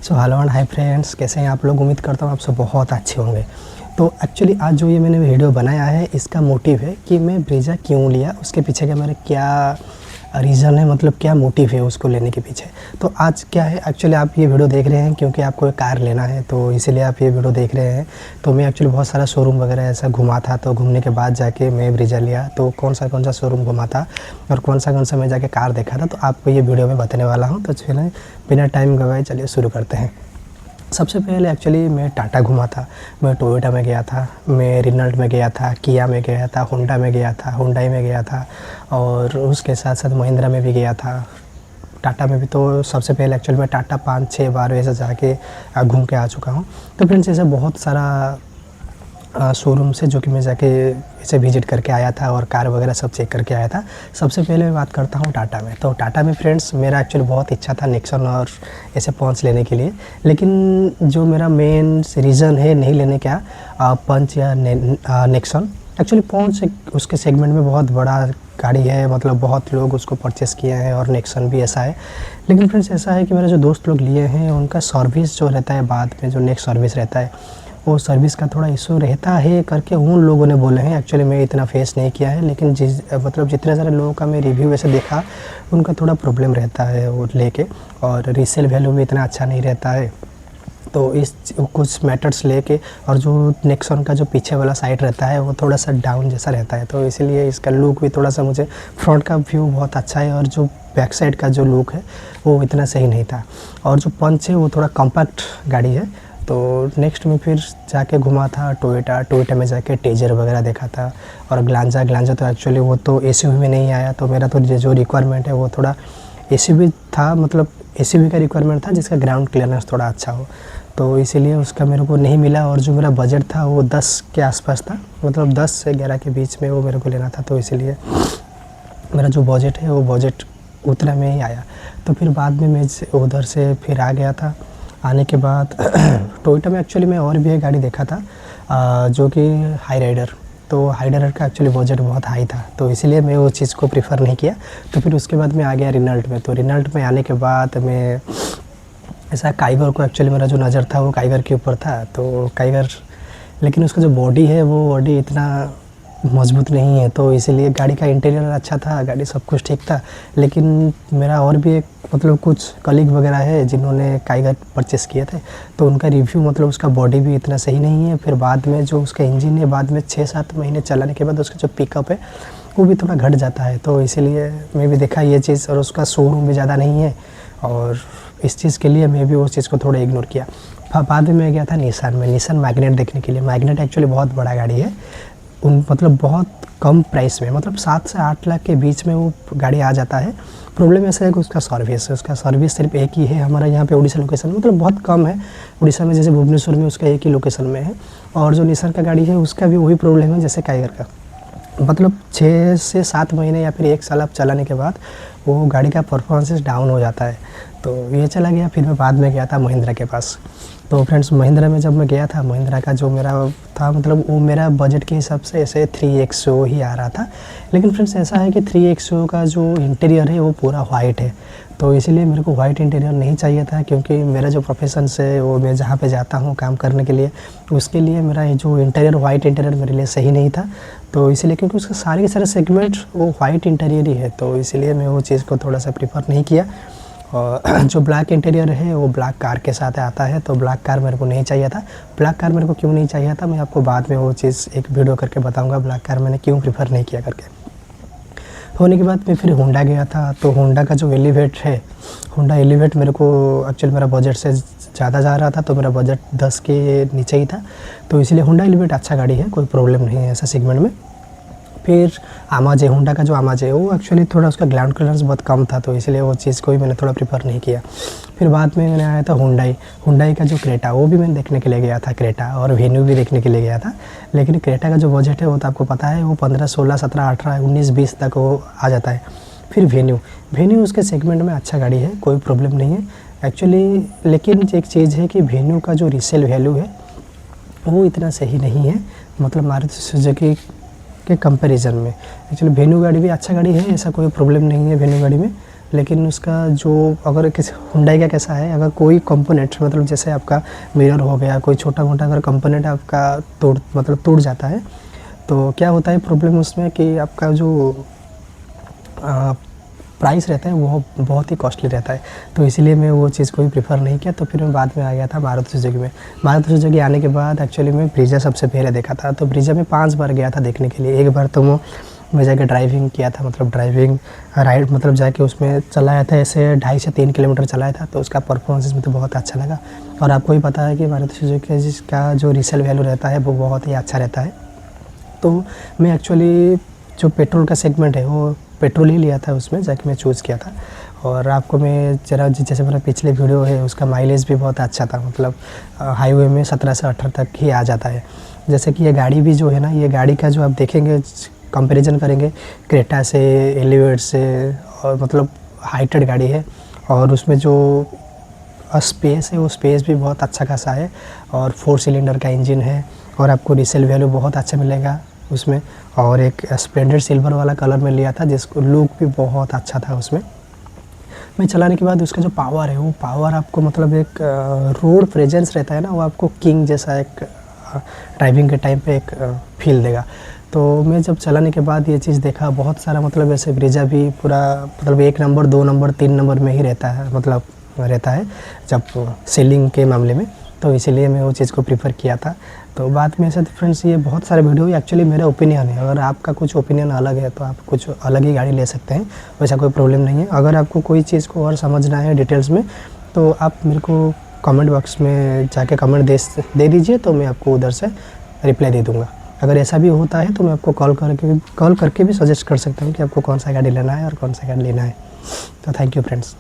So hello and hi friends, कैसे हैं आप लोग। उम्मीद करता हूँ आप सब बहुत अच्छे होंगे। तो एक्चुअली आज जो ये मैंने वीडियो बनाया है इसका मोटिव है कि मैं ब्रीजा क्यों लिया, उसके पीछे का मेरा क्या रीज़न है, मतलब क्या मोटिव है उसको लेने के पीछे। तो आज क्या है, एक्चुअली आप ये वीडियो देख रहे हैं क्योंकि आपको एक कार लेना है, तो इसीलिए आप ये वीडियो देख रहे हैं। तो मैं एक्चुअली बहुत सारा शोरूम वगैरह ऐसा घुमा था, तो घूमने के बाद जाके मैं ब्रीजा लिया। तो कौन सा शोरूम घुमा था और कौन सा मैं जाके कार देखा था, तो आपको ये वीडियो में बताने वाला हूँ। तो चलिए बिना टाइम गवाए चलिए शुरू करते हैं। सबसे पहले एक्चुअली मैं टाटा घुमा था, मैं टोयोटा में गया था, मैं रेनॉल्ट में गया था, किया में गया था, होंडा में गया था, हुंडई में गया था और उसके साथ साथ महिंद्रा में भी गया था। टाटा में भी तो सबसे पहले एक्चुअली मैं टाटा 5-6 बार ऐसे जाके घूम के आ चुका हूँ। तो फ्रेंड्स ऐसे बहुत सारा शोरूम से जो कि मैं जाके इसे विज़िट करके आया था और कार वगैरह सब चेक करके आया था। सबसे पहले मैं बात करता हूँ टाटा में। तो टाटा में फ्रेंड्स मेरा एक्चुअली बहुत इच्छा था नेक्सन और ऐसे पंच लेने के लिए, लेकिन जो मेरा मेन रीज़न है नहीं लेने का पंच या नेक्सन, एक्चुअली पंच उसके सेगमेंट में बहुत बड़ा गाड़ी है, मतलब बहुत लोग उसको परचेस किए हैं और नेक्सन भी ऐसा है। लेकिन फ्रेंड्स ऐसा है कि मेरे जो दोस्त लोग लिए हैं उनका सर्विस जो रहता है बाद में, जो नेक्स्ट सर्विस रहता है वो सर्विस का थोड़ा इशू रहता है करके उन लोगों ने बोले हैं। एक्चुअली मैं इतना फेस नहीं किया है, लेकिन जितने सारे लोगों का मैं रिव्यू वैसे देखा उनका थोड़ा प्रॉब्लम रहता है वो लेके, और रीसेल वैल्यू भी इतना अच्छा नहीं रहता है। तो इस कुछ मैटर्स लेके, और जो नेक्सन का जो पीछे वाला साइड रहता है वो थोड़ा सा डाउन जैसा रहता है, तो इसीलिए इसका लुक भी थोड़ा सा, मुझे फ्रंट का व्यू बहुत अच्छा है और जो बैक साइड का जो लुक है वो इतना सही नहीं था। और जो पंच है वो थोड़ा कॉम्पैक्ट गाड़ी है। तो नेक्स्ट में फिर जाके घुमा था टोयोटा में जाके टेजर वगैरह देखा था, और ग्लांजा तो एक्चुअली वो तो एसयूवी में नहीं आया। तो मेरा तो जो रिक्वायरमेंट है वो थोड़ा एसयूवी था, मतलब एसयूवी का रिक्वायरमेंट था जिसका ग्राउंड क्लियरेंस थोड़ा अच्छा हो, तो इसीलिए उसका मेरे को नहीं मिला। और जो मेरा बजट था वो 10 के आसपास था, मतलब 10 से 11 के बीच में वो मेरे को लेना था, तो इसीलिए मेरा जो बजट है वो बजट उतना में ही आया। तो फिर बाद में मैं उधर से फिर आ गया था। आने के बाद टोयोटा में एक्चुअली मैं और भी एक गाड़ी देखा था जो कि हाई राइडर। तो हाई राइडर का एक्चुअली बजट बहुत हाई था, तो इसीलिए मैं वो चीज़ को प्रीफर नहीं किया। तो फिर उसके बाद मैं आ गया रेनॉल्ट में। तो रेनॉल्ट में आने के बाद मैं ऐसा काइगर को, एक्चुअली मेरा जो नज़र था वो काइगर के ऊपर था। तो काइगर, लेकिन उसका जो बॉडी है वो बॉडी इतना मजबूत नहीं है, तो इसीलिए गाड़ी का इंटीरियर अच्छा था, गाड़ी सब कुछ ठीक था। लेकिन मेरा और भी एक मतलब कुछ कलीग वगैरह है जिन्होंने काइगर परचेस किए थे, तो उनका रिव्यू मतलब उसका बॉडी भी इतना सही नहीं है। फिर बाद में जो उसका इंजन है, बाद में 6-7 महीने चलाने के बाद उसका जो पिकअप है वो भी थोड़ा घट जाता है। तो इसीलिए मैं भी देखा ये चीज़, और उसका शोरूम भी ज़्यादा नहीं है, और इस चीज़ के लिए मैं भी उस चीज़ को थोड़ा इग्नोर किया। बाद में मैं गया था निसान में, निसान मैग्नेट देखने के लिए। मैग्नेट एक्चुअली बहुत बड़ा गाड़ी है, मतलब बहुत कम प्राइस में, मतलब 7 से 8 लाख के बीच में वो गाड़ी आ जाता है। प्रॉब्लम ऐसा है कि उसका सर्विस सिर्फ एक ही है हमारा यहाँ पे उड़ीसा लोकेशन में, मतलब बहुत कम है। उड़ीसा में जैसे भुवनेश्वर में उसका एक ही लोकेशन में है, और जो निसान का गाड़ी है उसका भी वही प्रॉब्लम है जैसे काइगर का, मतलब 6 से 7 महीने या फिर 1 साल आप चलाने के बाद वो गाड़ी का परफॉर्मेंस डाउन हो जाता है। तो ये चला गया। फिर मैं बाद में गया था महिंद्रा के पास। तो फ्रेंड्स महिंद्रा में जब मैं गया था, महिंद्रा का जो मेरा था, मतलब वो मेरा बजट के हिसाब से ऐसे 3XO ही आ रहा था। लेकिन फ्रेंड्स ऐसा है कि 3XO का जो इंटीरियर है वो पूरा वाइट है, तो इसीलिए मेरे को वाइट इंटीरियर नहीं चाहिए था, क्योंकि मेरा जो प्रोफेशन से वो मैं जहाँ पे जाता हूँ काम करने के लिए, उसके लिए मेरा जो इंटीरियर वाइट इंटीरियर मेरे लिए सही नहीं था। तो इसीलिए, क्योंकि उसका सारे के सारे सेगमेंट वो वाइट इंटीरियर ही है, तो इसीलिए मैं वो चीज़ को थोड़ा सा प्रीफर नहीं किया। और जो ब्लैक इंटीरियर है वो ब्लैक कार के साथ आता है, तो ब्लैक कार मेरे को नहीं चाहिए था। ब्लैक कार मेरे को क्यों नहीं चाहिए था, मैं आपको बाद में वो चीज़ एक वीडियो करके बताऊंगा, ब्लैक कार मैंने क्यों प्रीफर नहीं किया करके। होने के बाद मैं फिर होंडा गया था। तो होंडा का जो एलिवेट है, होंडा एलिवेट मेरे को एक्चुअली मेरा बजट से ज़्यादा जा रहा था, तो मेरा बजट 10 के नीचे ही था, तो इसलिए होंडा एलिवेट अच्छा गाड़ी है, कोई प्रॉब्लम नहीं है ऐसा सेगमेंट में। फिर आमाजे, होंडा का जो आमाजे है वो एक्चुअली थोड़ा उसका ग्राउंड क्लियरेंस बहुत कम था, तो इसलिए वो चीज़ को भी मैंने थोड़ा प्रीफर नहीं किया। फिर बाद में मैंने आया था हुंडई का जो क्रेटा, वो भी मैंने देखने के लिए गया था, क्रेटा और वेन्यू भी देखने के लिए गया था। लेकिन क्रेटा का जो बजट है वो तो आपको पता है, वो 15, 16, 17, 18, 19, 20 तक वो आ जाता है। फिर वेन्यू उसके सेगमेंट में अच्छा गाड़ी है, कोई प्रॉब्लम नहीं है एक्चुअली। लेकिन एक चीज़ है कि वेन्यू का जो रीसेल वैल्यू है वो इतना सही नहीं है, मतलब मारुति सुजुकी के कंपैरिजन में। एक्चुअली वेन्यू गाड़ी भी अच्छा गाड़ी है, ऐसा कोई प्रॉब्लम नहीं है वेन्यू गाड़ी में, लेकिन उसका जो अगर किसी हुंडई का कैसा है, अगर कोई कंपोनेंट मतलब जैसे आपका मिरर हो गया, कोई छोटा मोटा अगर कंपोनेंट आपका टूट जाता है तो क्या होता है प्रॉब्लम उसमें कि आपका जो प्राइस रहता है वो बहुत ही कॉस्टली रहता है। तो इसीलिए मैं वो चीज़ को भी प्रेफर नहीं किया। तो फिर मैं बाद में आ गया था मारुति सुजुकी में। मारुति सुजुकी आने के बाद एक्चुअली मैं ब्रीजा सबसे पहले देखा था। तो ब्रीजा में 5 बार गया था देखने के लिए। एक बार तो मैं जाके ड्राइविंग किया था, मतलब ड्राइविंग राइड मतलब जाके उसमें चलाया था, ऐसे 2.5 से 3 किलोमीटर चलाया था। तो उसका परफॉर्मेंस मुझे बहुत अच्छा लगा। और आपको ही पता है कि मारुति सुजुकी जिसका जो रीसेल वैल्यू रहता है वो बहुत ही अच्छा रहता है। तो मैं एक्चुअली जो पेट्रोल का सेगमेंट है वो पेट्रोल ही लिया था, उसमें जाके मैं चूज़ किया था। और आपको मैं ज़रा जैसे मेरा पिछले वीडियो है उसका माइलेज भी बहुत अच्छा था, मतलब हाईवे में 17 से 18 तक ही आ जाता है। जैसे कि ये गाड़ी भी जो है ना, ये गाड़ी का जो आप देखेंगे कंपैरिजन करेंगे क्रेटा से, एलिवेट से, और मतलब हाइटेड गाड़ी है। और उसमें जो स्पेस है वो स्पेस भी बहुत अच्छा खासा है। और 4 सिलेंडर का इंजन है और आपको रीसेल वैल्यू बहुत अच्छा मिलेगा उसमें। और एक स्प्लेंडर सिल्वर वाला कलर में लिया था जिसको लुक भी बहुत अच्छा था उसमें। मैं चलाने के बाद उसका जो पावर है वो पावर आपको मतलब एक रोड प्रेजेंस रहता है ना, वो आपको किंग जैसा एक ड्राइविंग के टाइम पे एक फील देगा। तो मैं जब चलाने के बाद ये चीज़ देखा, बहुत सारा मतलब ऐसे ब्रीजा भी पूरा मतलब 1 नंबर 2 नंबर 3 नंबर में ही रहता है, मतलब रहता है जब सेलिंग के मामले में। तो इसीलिए मैं वो चीज़ को प्रीफर किया था। तो बाद में ऐसे तो फ्रेंड्स ये बहुत सारे वीडियो एक्चुअली मेरा ओपिनियन है। अगर आपका कुछ ओपिनियन अलग है तो आप कुछ अलग ही गाड़ी ले सकते हैं, वैसा कोई प्रॉब्लम नहीं है। अगर आपको कोई चीज़ को और समझना है डिटेल्स में तो आप मेरे को कमेंट बॉक्स में जाके कमेंट दे दीजिए, तो मैं आपको उधर से रिप्लाई दे दूँगा। अगर ऐसा भी होता है तो मैं आपको कॉल करके भी सजेस्ट कर सकता हूँ कि आपको कौन सा गाड़ी लेना है और कौन सा गाड़ी लेना है। तो थैंक यू फ्रेंड्स।